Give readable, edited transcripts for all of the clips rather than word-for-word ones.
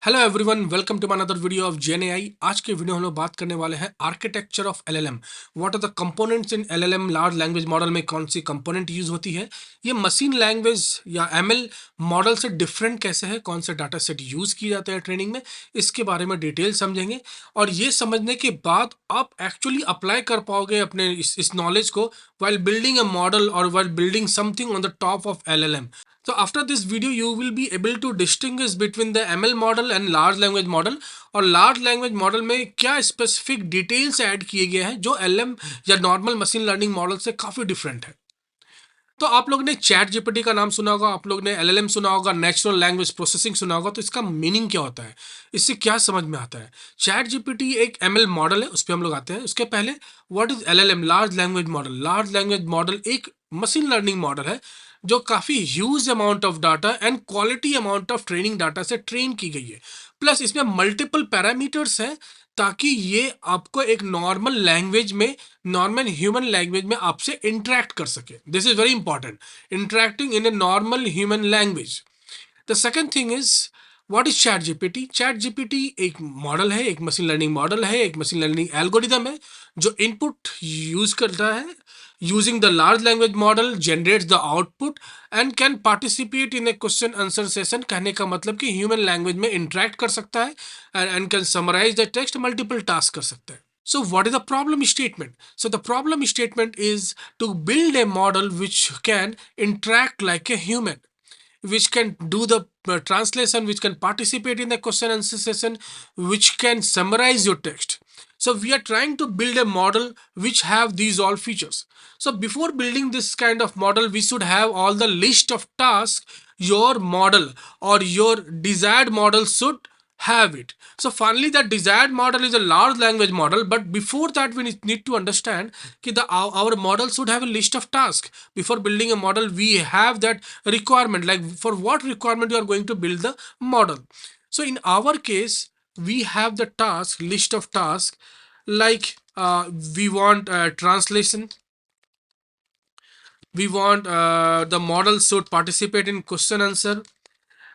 Hello everyone, welcome to another video of GenAI। आज के video हम लोग बात करने वाले हैं architecture of LLM। What are the components in LLM? Large language model में कौन सी कंपोनेंट यूज होती है, ये मशीन लैंग्वेज या ML मॉडल से डिफरेंट कैसे है, कौन से डाटा सेट यूज किए जाते हैं ट्रेनिंग में, इसके बारे में डिटेल समझेंगे। और ये समझने के बाद आप एक्चुअली अप्लाई कर पाओगे अपने इस नॉलेज को while building a model or while building something on the top of LLM. So after this video, you will be able to distinguish between the ML model and large language model। और large language model में क्या specific details add किए गए हैं जो LM या normal machine learning model से काफ़ी डिफरेंट है। तो आप लोग ने चैट जीपीटी का नाम सुना होगा, आप लोग ने LLM सुना होगा, नेचुरल लैंग्वेज प्रोसेसिंग सुना होगा। तो इसका मीनिंग क्या होता है, इससे क्या समझ में आता है? चैट जीपीटी एक ML मॉडल है, उस पर हम लोग आते हैं। उसके पहले what is LLM? Large language model. Large language model एक मशीन लर्निंग मॉडल है जो काफ़ी huge amount of data and quality amount of training data से ट्रेन की गई है। प्लस इसमें मल्टीपल पैरामीटर्स हैं ताकि ये आपको एक नॉर्मल लैंग्वेज में, नॉर्मल ह्यूमन लैंग्वेज में आपसे इंटरेक्ट कर सके। This is very important, interacting in a normal human language. The second thing is what is chat GPT? Chat GPT एक मॉडल है, एक मशीन लर्निंग मॉडल है, एक मशीन लर्निंग एल्गोरिदम है जो इनपुट यूज करता है। Using the large language model generates the output and can participate in A question answer session. कहने का मतलब कि ह्यूमन लैंग्वेज में इंटरेक्ट कर सकता है and can summarise the text, multiple task कर सकता है। So what is the problem statement? So the problem statement is to build a model which can interact like a human, which can do the translation, which can participate in the question answer session, which can summarize your text. So we are trying to build a model which have these all features. So before building this kind of model, we should have all the list of tasks your model or your desired model should have it. So finally, the desired model is a large language model, but before that we need to understand that our model should have a list of tasks. Before building a model, we have that requirement, like for what requirement you are going to build the model. So in our case, we have the task list of tasks, like we want translation, we want the model should participate in question answer,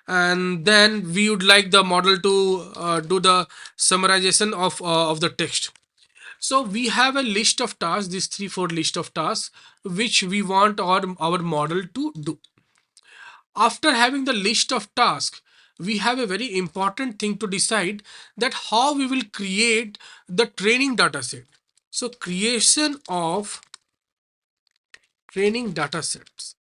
and then we would like the model to do the summarization of the text. So we have a list of tasks, these 3 4 list of tasks which we want our model to do. After having the list of tasks, we have a very important thing to decide, that how we will create the training data set. So creation of training data sets,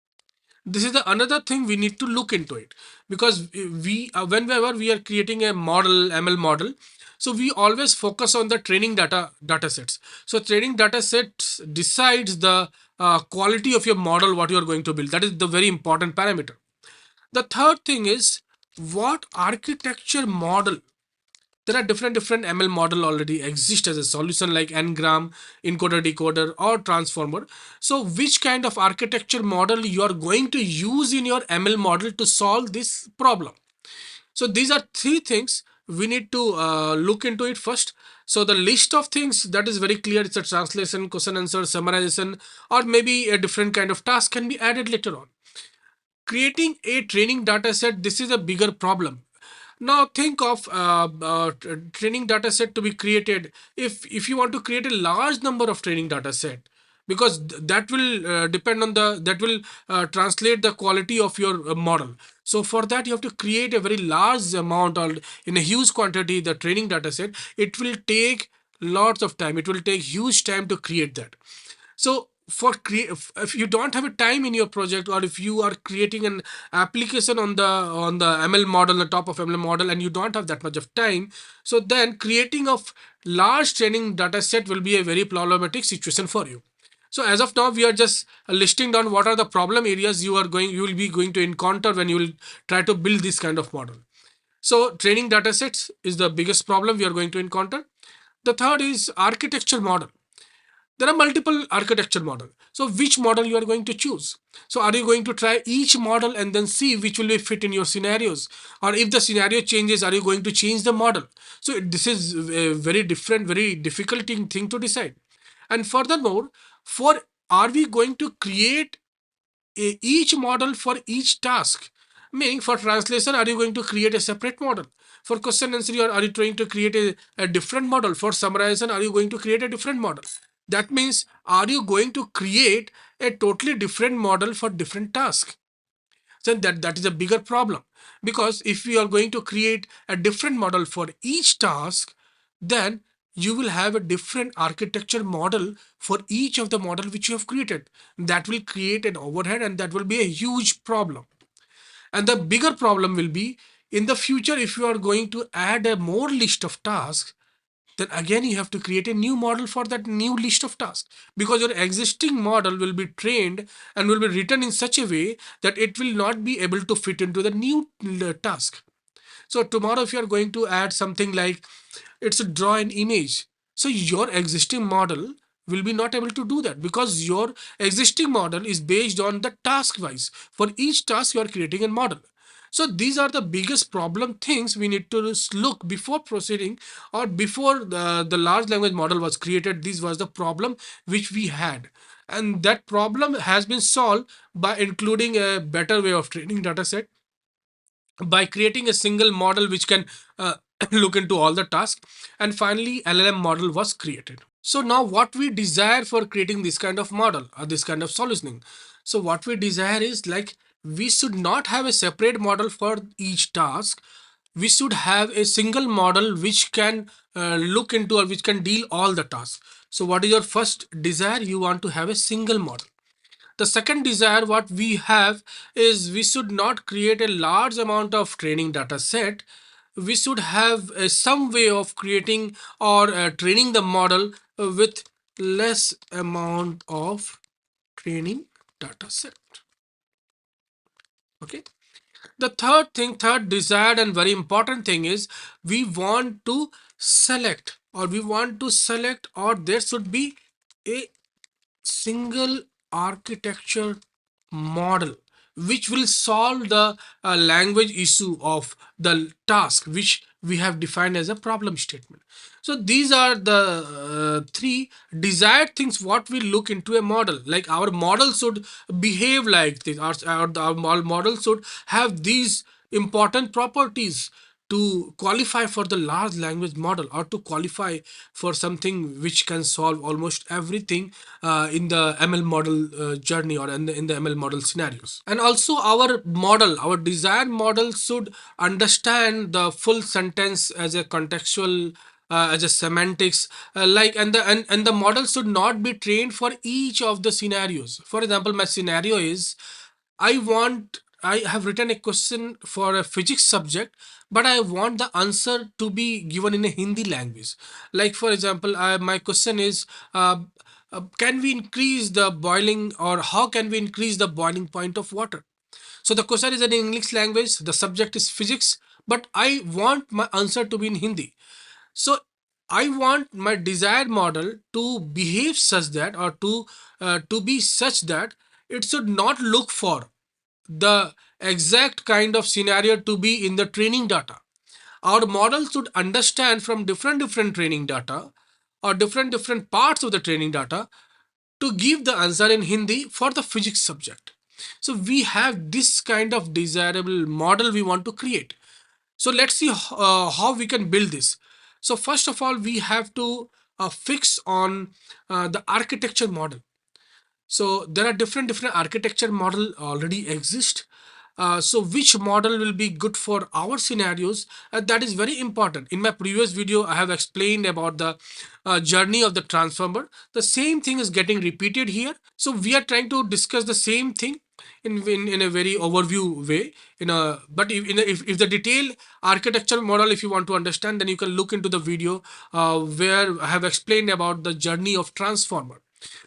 this is the another thing we need to look into it, because we whenever we are creating a model, ML model, so we always focus on the training data sets. So training data sets decides the quality of your model, what you are going to build. That is the very important parameter. The third thing is what architecture model. There are different ML model already exist as a solution, like ngram, encoder decoder, or transformer. So which kind of architecture model you are going to use in your ML model to solve this problem? So these are 3 things we need to look into it first. So the list of things, that is very clear. It's a translation, question answer, summarization, or maybe a different kind of task can be added later on. Creating a training data set, this is a bigger problem. Now think of training data set to be created. If you want to create a large number of training data set, because that will depend on the, that will translate the quality of your model. So for that you have to create a very large amount, or in a huge quantity, the training data set. It will take lots of time, it will take huge time to create that. So for if you don't have a time in your project, or if you are creating an application on the ML model, the top of ML model, and you don't have that much of time, so then creating of large training data set will be a very problematic situation for you. So as of now, we are just listing down what are the problem areas you will be going to encounter when you will try to build this kind of model. So training data sets is the biggest problem we are going to encounter. The third is architecture model. There are multiple architecture model. So which model you are going to choose? So are you going to try each model and then see which will be fit in your scenarios? Or if the scenario changes, are you going to change the model? So this is a very different, very difficult thing to decide. And furthermore, for are we going to create each model for each task? Meaning for translation, are you going to create a separate model? For question answer, are you trying to create a different model? For summarization, are you going to create a different model? That means, are you going to create a totally different model for different tasks? So that is a bigger problem, because if we are going to create a different model for each task, then you will have a different architecture model for each of the model which you have created. That will create an overhead, and that will be a huge problem. And the bigger problem will be in the future, if you are going to add a more list of tasks, then again you have to create a new model for that new list of tasks, because your existing model will be trained and will be written in such a way that it will not be able to fit into the new task. So tomorrow, if you are going to add something like it's a draw an image, so your existing model will be not able to do that, because your existing model is based on the task wise. For each task, you are creating a model. So these are the biggest problem things we need to look before proceeding, or before the large language model was created. This was the problem which we had, and that problem has been solved by including a better way of training data set, by creating a single model which can look into all the tasks. And finally, LLM model was created. So now what we desire for creating this kind of model or this kind of solutioning, so what we desire is, like, we should not have a separate model for each task. We should have a single model which can look into, or which can deal all the tasks. So what is your first desire? You want to have a single model. The second desire what we have is, we should not create a large amount of training data set. We should have some way of creating or training the model with less amount of training data set. Okay. The third desired and very important thing is, we want to select, or there should be a single architecture model which will solve the language issue of the task which we have defined as a problem statement. So these are the three desired things what we look into a model. Like, our model should behave like this, our model should have these important properties to qualify for the large language model, or to qualify for something which can solve almost everything in the ML model journey, or in the ML model scenarios. And also, our desired model should understand the full sentence as a contextual, as a semantics, and the model should not be trained for each of the scenarios. For example, my scenario is, I have written a question for a physics subject, but I want the answer to be given in a Hindi language. Like, for example, my question is, can we increase the boiling, or how can we increase the boiling point of water? So the question is in English language, the subject is physics, but I want my answer to be in Hindi. So I want my desired model to behave such that, or to be such that it should not look for the exact kind of scenario to be in the training data. Our model should understand from different training data, or different parts of the training data, to give the answer in Hindi for the physics subject. So we have this kind of desirable model we want to create. So let's see how we can build this. So first of all, we have to fix on the architecture model. So there are different architecture model already exist. So which model will be good for our scenarios? That is very important. In my previous video, I have explained about the journey of the transformer. The same thing is getting repeated here. So we are trying to discuss the same thing in a very overview way. But if the detailed architecture model, if you want to understand, then you can look into the video where I have explained about the journey of transformer.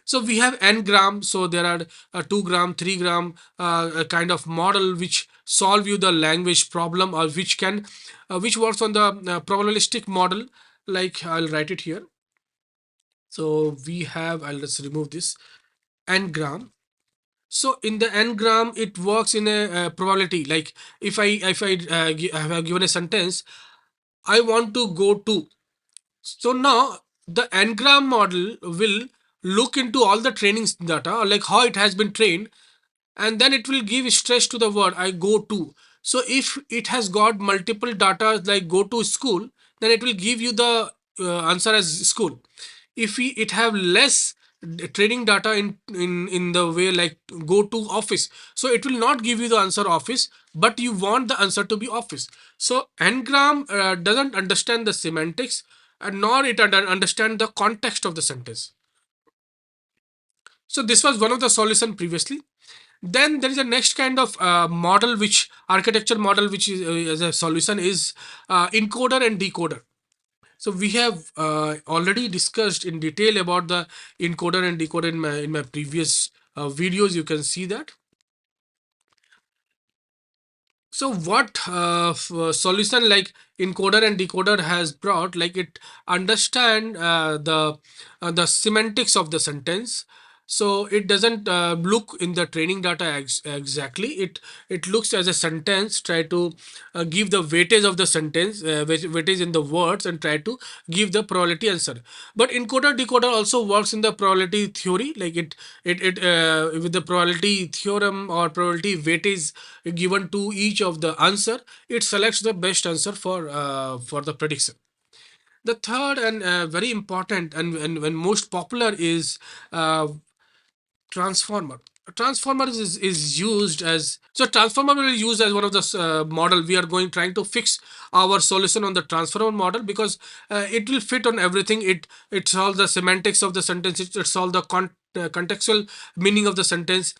So we have n-gram, so there are 2 gram, 3 gram kind of model which solve you the language problem, or which works on the probabilistic model. Like, I'll write it here. So we have, I'll just remove this, n-gram. So in the n-gram, it works in a probability. Like, I have given a sentence, I want to go to. So now the n-gram model will look into all the training data, like how it has been trained, and then it will give stress to the word I go to. So if it has got multiple data like go to school, then it will give you the answer as school. If it have less training data in the way like go to office, so it will not give you the answer office, but you want the answer to be office. So ngram doesn't understand the semantics, and nor it understand the context of the sentence. So this was one of the solution previously. Then there is a next kind of model, which architecture model, which is as a solution is encoder and decoder. So we have already discussed in detail about the encoder and decoder in my previous videos. You can see that. So what solution like encoder and decoder has brought, like it understand the semantics of the sentence. So it doesn't look in the training data exactly. It looks as a sentence, try to give the weightage of the sentence, weightage in the words, and try to give the probability answer. But encoder decoder also works in the probability theory, like it with the probability theorem or probability weightage given to each of the answer, it selects the best answer for the prediction. The third and very important and most popular is transformer. A transformer is used as, so transformer will be used as one of the model. We are going trying to fix our solution on the transformer model, because it will fit on everything. It solves the semantics of the sentence. It solves the contextual meaning of the sentence.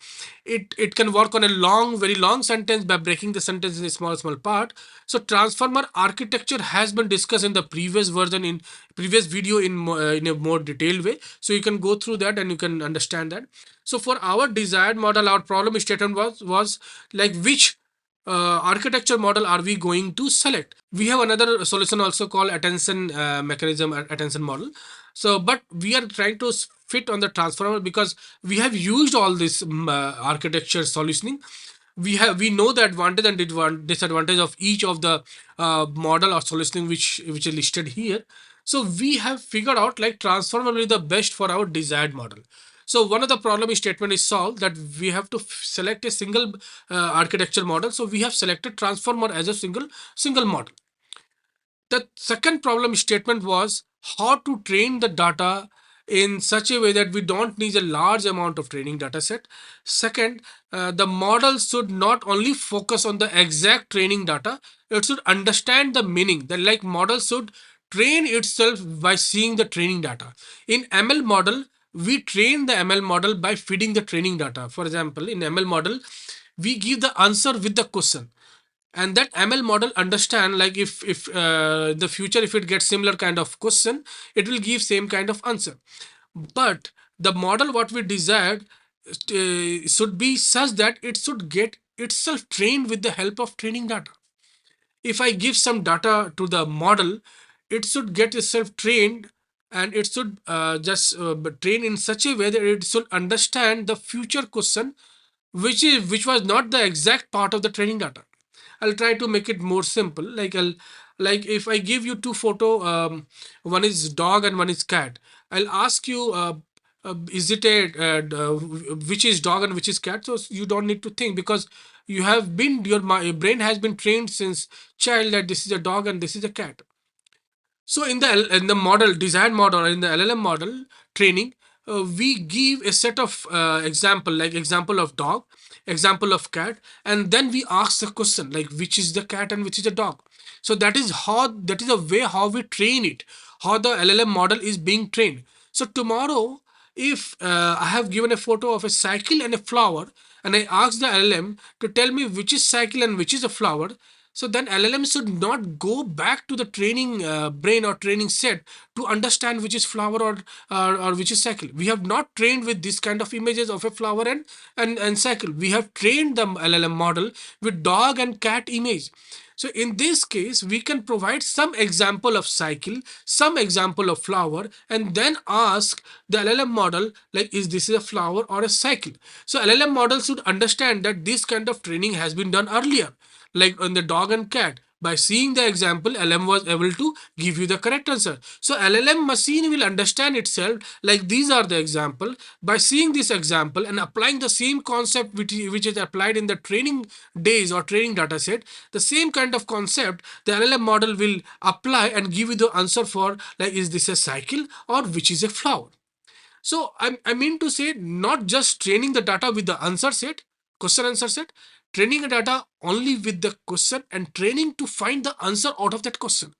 It can work on a long, very long sentence by breaking the sentence in a small part. So transformer architecture has been discussed in the previous version, in previous video, in a more detailed way. So you can go through that and you can understand that. So for our desired model, our problem statement was like which architecture model are we going to select. We have another solution also called attention mechanism, attention model. So but we are trying to fit on the transformer, because we have used all this architecture solutioning. We know the advantage and disadvantage of each of the model or solutioning which is listed here. So we have figured out like transformer will be the best for our desired model. So one of the problem statement is solved, that we have to select a single architecture model. So we have selected transformer as a single model. The second problem statement was how to train the data in such a way that we don't need a large amount of training data set. Second, the model should not only focus on the exact training data, it should understand the meaning. The like model should train itself by seeing the training data. In ML model, we train the ML model by feeding the training data. For example, in ML model, we give the answer with the question, and that ML model understand like if in the future if it gets similar kind of question, it will give same kind of answer. But the model what we desired should be such that it should get itself trained with the help of training data. If I give some data to the model, it should get itself trained, and it should just train in such a way that it should understand the future question, which was not the exact part of the training data. I'll try to make it more simple. Like if I give you two photo, one is dog and one is cat. I'll ask you, is it a which is dog and which is cat? So you don't need to think, because you have been your brain has been trained since child that this is a dog and this is a cat. So in the model desired model, or in the LLM model training, we give a set of example, like example of dog, example of cat, and then we ask the question like which is the cat and which is the dog. So that is a way how we train it, how the LLM model is being trained. So tomorrow, if I have given a photo of a cycle and a flower, and I ask the LLM to tell me which is cycle and which is a flower, so then LLM should not go back to the training brain or training set to understand which is flower or which is cycle. We have not trained with this kind of images of a flower and cycle. We have trained the LLM model with dog and cat image. So in this case, we can provide some example of cycle, some example of flower, and then ask the LLM model like, is this a flower or a cycle? So LLM model should understand that this kind of training has been done earlier, like on the dog and cat. By seeing the example, LM was able to give you the correct answer. So LLM machine will understand itself like these are the example. By seeing this example and applying the same concept which is applied in the training days or training data set, the same kind of concept the LLM model will apply and give you the answer for, like, is this a cycle or which is a flower. So I mean to say, not just training the data with the answer set, question answer set, training the data only with the question and training to find the answer out of that question.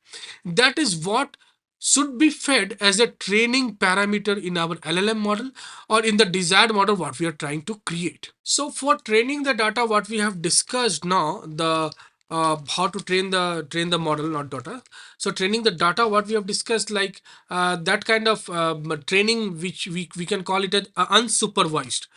That is what should be fed as a training parameter in our LLM model or in the desired model what we are trying to create. So for training the data, what we have discussed now, the how to train the model, not data. So training the data, what we have discussed, like that kind of training which we can call it as unsupervised.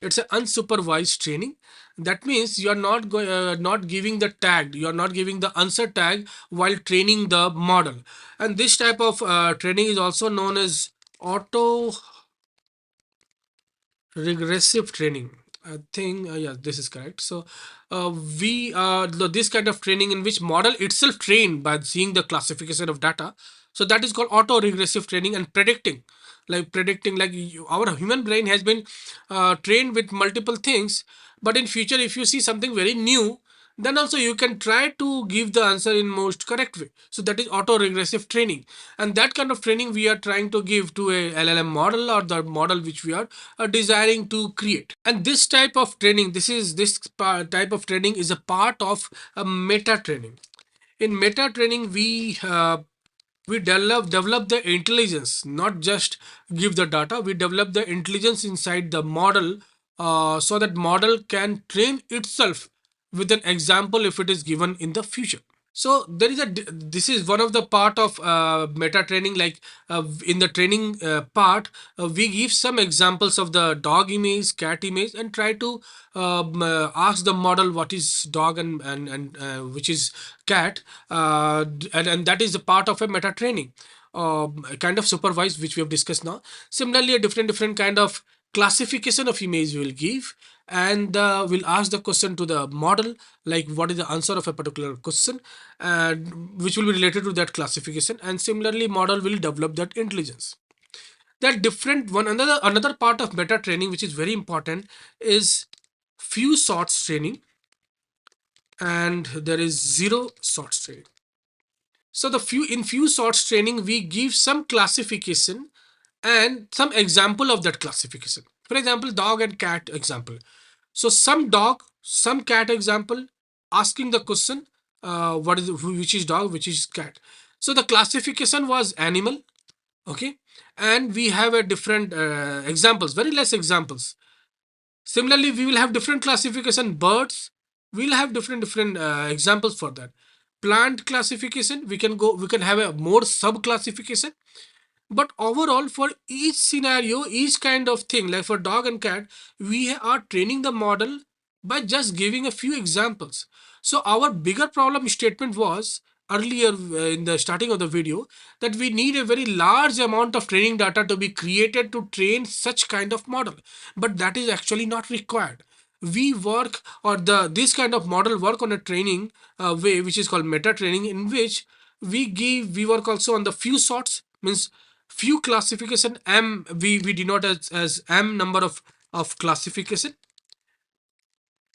It's an unsupervised training. That means you are not giving the tag, you are not giving the answer tag while training the model. And this type of training is also known as auto regressive training. I think yeah, this is correct. So we this kind of training in which model itself trained by seeing the classification of data, so that is called auto regressive training. And predicting, like our human brain has been trained with multiple things, but in future if you see something very new, then also you can try to give the answer in most correct way. So that is auto regressive training, and that kind of training we are trying to give to a LLM model or the model which we are desiring to create. And this type of training, type of training is a part of a meta training. In meta training, we develop the intelligence, not just give the data. We develop the intelligence inside the model, so that model can train itself with an example if it is given in the future. So there is this is one of the part of meta training. Like in the training part, we give some examples of the dog image, cat image, and try to ask the model what is dog and which is cat, and that is a part of a meta training, kind of supervised, which we have discussed now. Similarly, a different kind of classification of image we will give, and we'll ask the question to the model, like what is the answer of a particular question, and which will be related to that classification. And similarly, model will develop that intelligence. That different one, another part of meta training which is very important is few sorts training, and there is zero sorts training. So the few sorts training, we give some classification and some example of that classification. For example, dog and cat example. So some dog, some cat example, asking the question, what is which is dog, which is cat. So the classification was animal, okay, and we have a different examples, very less examples. Similarly, we will have different classification birds. We'll have different examples for that. Plant classification, we can have a more sub classification. But overall, for each scenario, each kind of thing, like for dog and cat, we are training the model by just giving a few examples. So our bigger problem statement was earlier in the starting of the video, that we need a very large amount of training data to be created to train such kind of model. But that is actually not required. We work, or the this kind of model work on a training way which is called meta training, in which we work also on the few sorts, means few classification. M, we denote as M number of classification,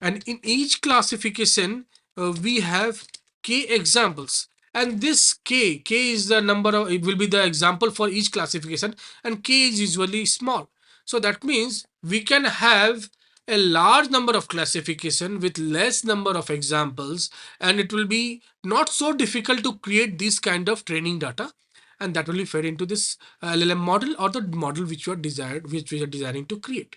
and in each classification we have k examples. And this k is the number of, it will be the example for each classification, and k is usually small. So that means we can have a large number of classification with less number of examples, and it will be not so difficult to create this kind of training data, and that will be fed into this LLM model or the model which we are desiring to create.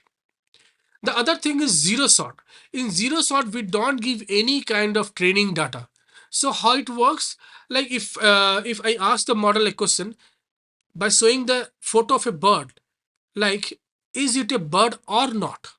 The other thing is zero sort. In zero sort, we don't give any kind of training data. So how it works? Like if I ask the model a question by showing the photo of a bird, like, is it a bird or not?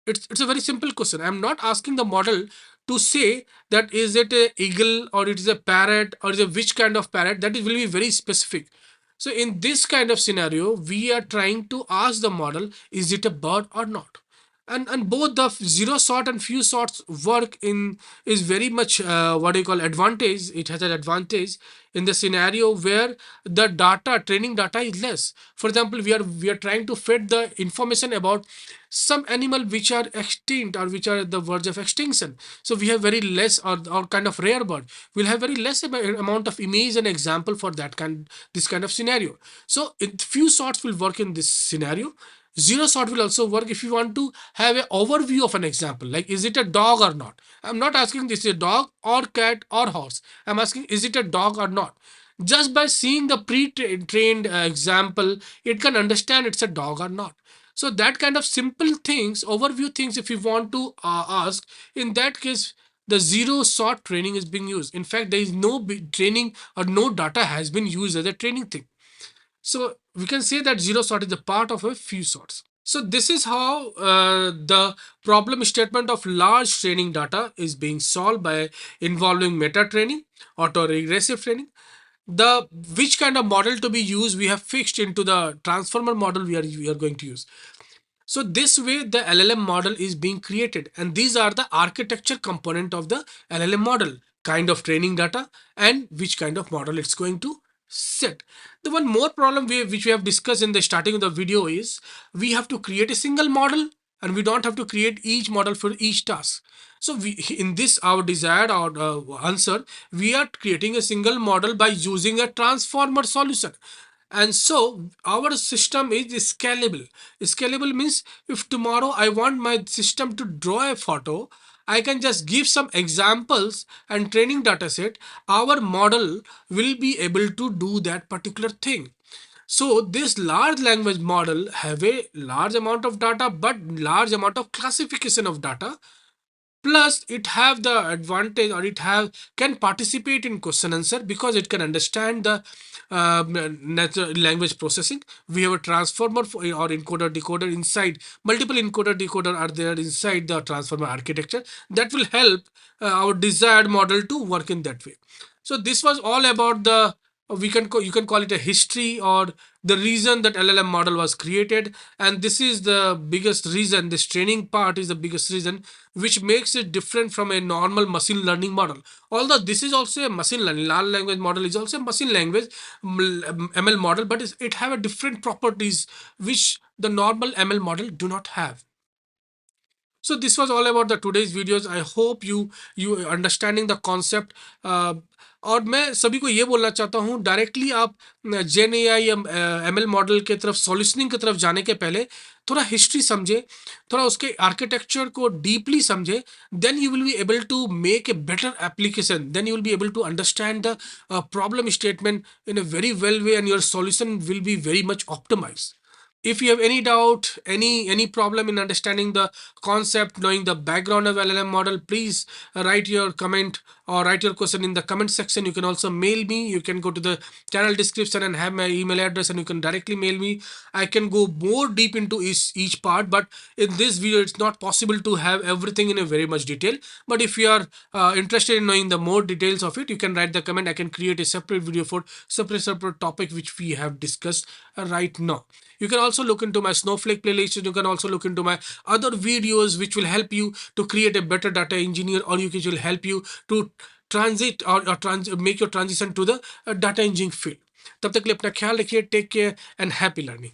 It's a very simple question. I'm not asking the model to say that is it a eagle or it is a parrot or is it which kind of parrot. That is will be very specific. So in this kind of scenario, we are trying to ask the model, is it a bird or not? and both the zero sort and few sorts work in is very much what do you call advantage. It has an advantage in the scenario where the data training data is less. For example, we are trying to fit the information about some animal which are extinct or which are at the verge of extinction. So we have very less, or kind of rare bird, we'll have very less amount of image and example for that kind, this kind of scenario. So few sorts will work in this scenario. Zero sort will also work if you want to have an overview of an example, like is it a dog or not. I'm not asking this is a dog or cat or horse. I'm asking is it a dog or not. Just by seeing the pre-trained example, it can understand it's a dog or not. So that kind of simple things, overview things, if you want to ask, in that case, the zero sort training is being used. In fact, there is no training or no data has been used as a training thing. So we can say that zero sort is a part of a few sorts. So this is how the problem statement of large training data is being solved by involving meta training, auto-regressive training. The which kind of model to be used, we have fixed into the transformer model we are going to use. So this way the LLM model is being created, and these are the architecture component of the LLM model, kind of training data and which kind of model it's going to set. The one more problem which we have discussed in the starting of the video is we have to create a single model and we don't have to create each model for each task. So we, in this our desired or answer, we are creating a single model by using a transformer solution. And so our system is scalable. Scalable means if tomorrow I want my system to draw a photo, I can just give some examples and training data set. Our model will be able to do that particular thing. So this large language model have a large amount of data but large amount of classification of data. Plus it have the advantage, or it have can participate in question answer because it can understand the natural language processing. We have a transformer or encoder decoder inside, multiple encoder decoder are there inside the transformer architecture that will help our desired model to work in that way. So this was all about the you can call it a history or the reason that LLM model was created. And this is the biggest reason, this training part is the biggest reason which makes it different from a normal machine learning model. Although this is also a machine learning, large language model is also a machine language ML model, but it have a different properties which the normal ML model do not have. So this was all about the today's videos. I hope you understanding the concept. और मैं सभी को ये बोलना चाहता हूँ, directly आप जेन ए आई या एम एल मॉडल के तरफ सॉल्यूशनिंग की तरफ जाने के पहले थोड़ा हिस्ट्री समझे, थोड़ा उसके आर्किटेक्चर को डीपली समझे. Then you will be able to make a better application, then you will be able to understand the problem statement in a very well way and your solution will be very much optimised. If you have any doubt, any problem in understanding the concept, knowing the background of LLM model, please write your comment or write your question in the comment section. You can also mail me. You can go to the channel description and have my email address, and you can directly mail me. I can go more deep into each part, but in this video it's not possible to have everything in a very much detail. But if you are interested in knowing the more details of it, you can write the comment. I can create a separate video for separate topic which we have discussed right now. You can also look into my Snowflake playlist. You can also look into my other videos which will help you to create a better data engineer, or which will help you to transit or make your transition to the data engineering field. तब तक के लिए अपना ख्याल रखिए. Take care and happy learning.